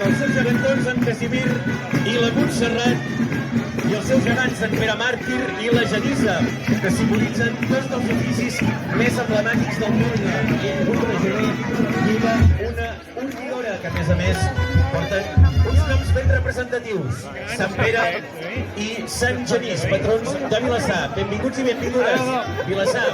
amb els seus gegantons, en Casimir i la Montserrat, i els seus gegants, en Pere Màrtir i la Genisa, que simbolitzen dos dels oficis més emblemàtics del món. I un regió lliga una unidora, que a més porten uns noms ben representatius: Sant Pere i Sant Genís, patrons de Vilassar. Benvinguts i benvingudes, Vilassar.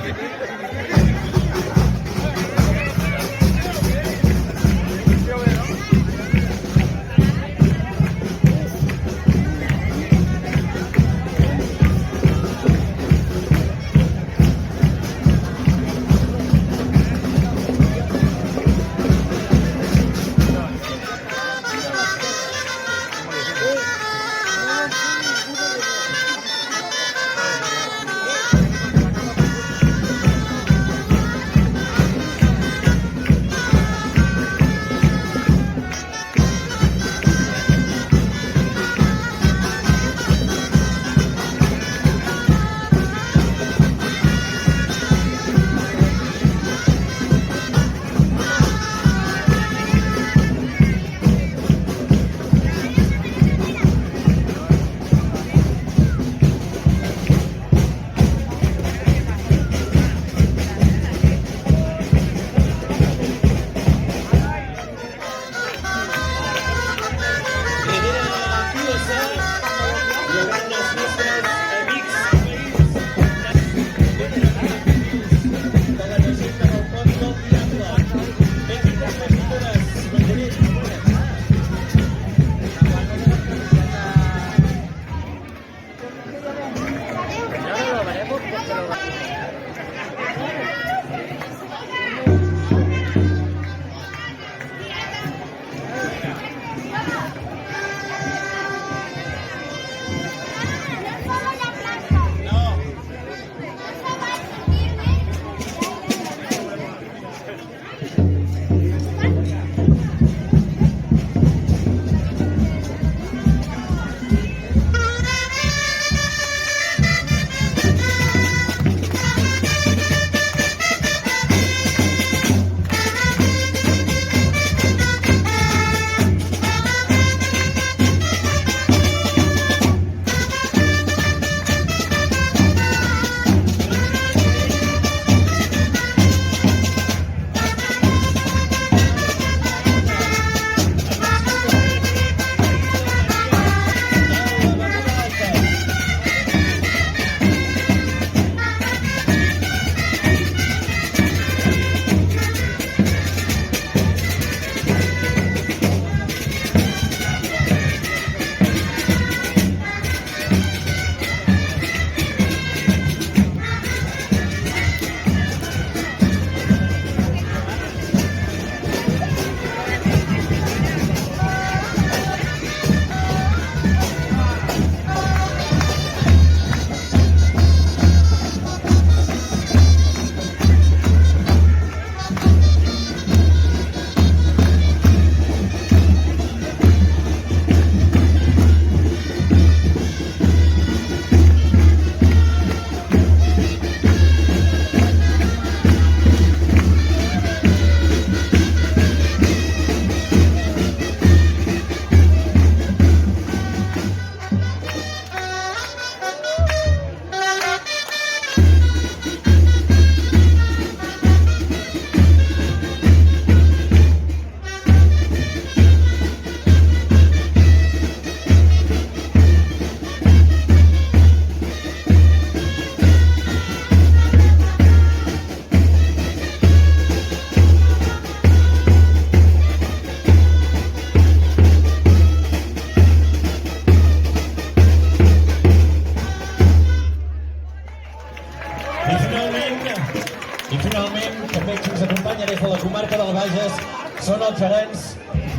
I finalment, també qui ens acompanya des de la comarca del Bages són els gerents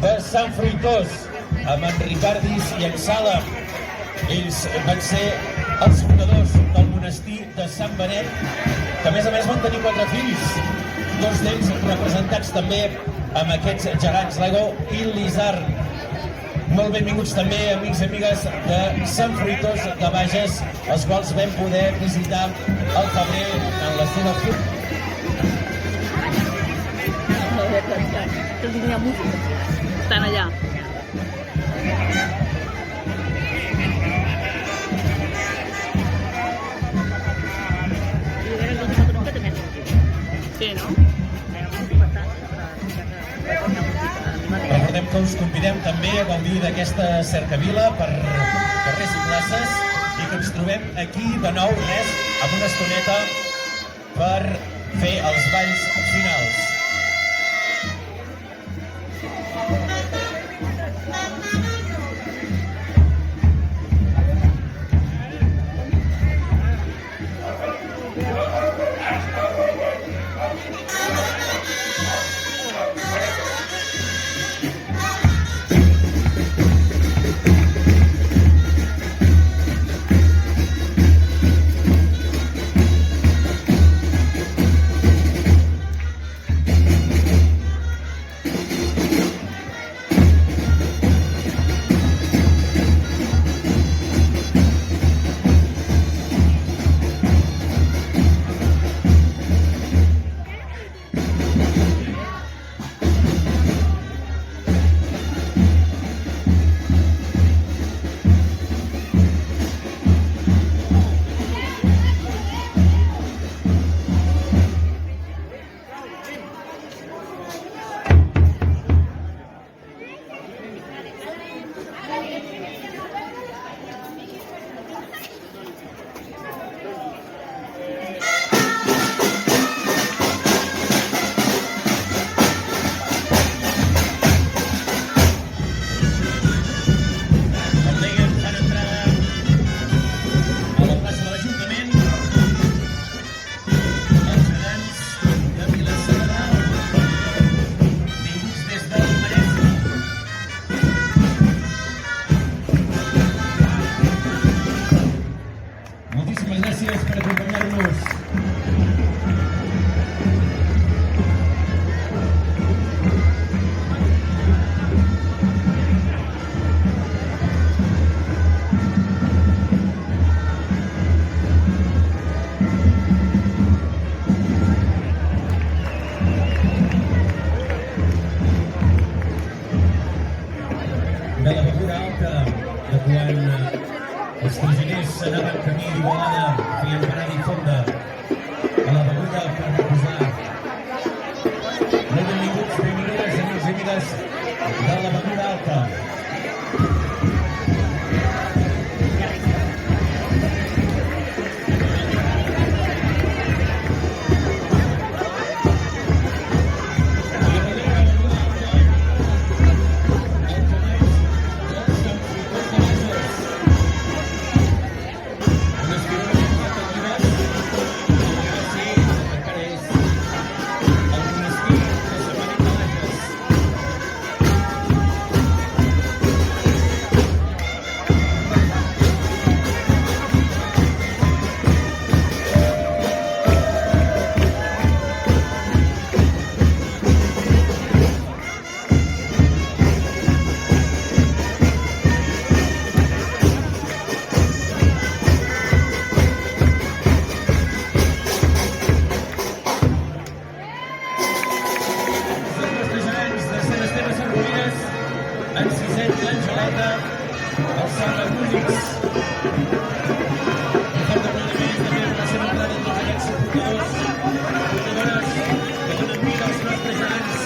de Sant Fruitós, amb en Ricardis i en Sala. Ells van ser els fundadors del monestir de Sant Benet, que a més van tenir 4 fills, 2 d'ells representats també amb aquests gegants, l'Ego i l'Isard. Molt benvinguts també, amics i amigues de Sant Fruitós de Bages, els quals vam poder visitar al febrer en la seva fira. Que els hi música. Estan allà. Recordem que us convidem també a gaudir d'aquesta cercavila per carrers i places i que ens trobem aquí de nou, res, amb una estoneta per fer els balls finals. Moltíssimes gràcies per acompanyar-nos. De la beguda alta, de quan els traginers anaven camí d'Igualada, feien parada i fonda a la beguda per reposar. Molt benvinguts, benvingudes, amics i amigues de la beguda alta. En Sisset, l'Angeleta, el Sala Músics. Un fort aplaudiment també per la seva entrada de tots aquests supportadors, supportadores que donen vida als nostres gegants.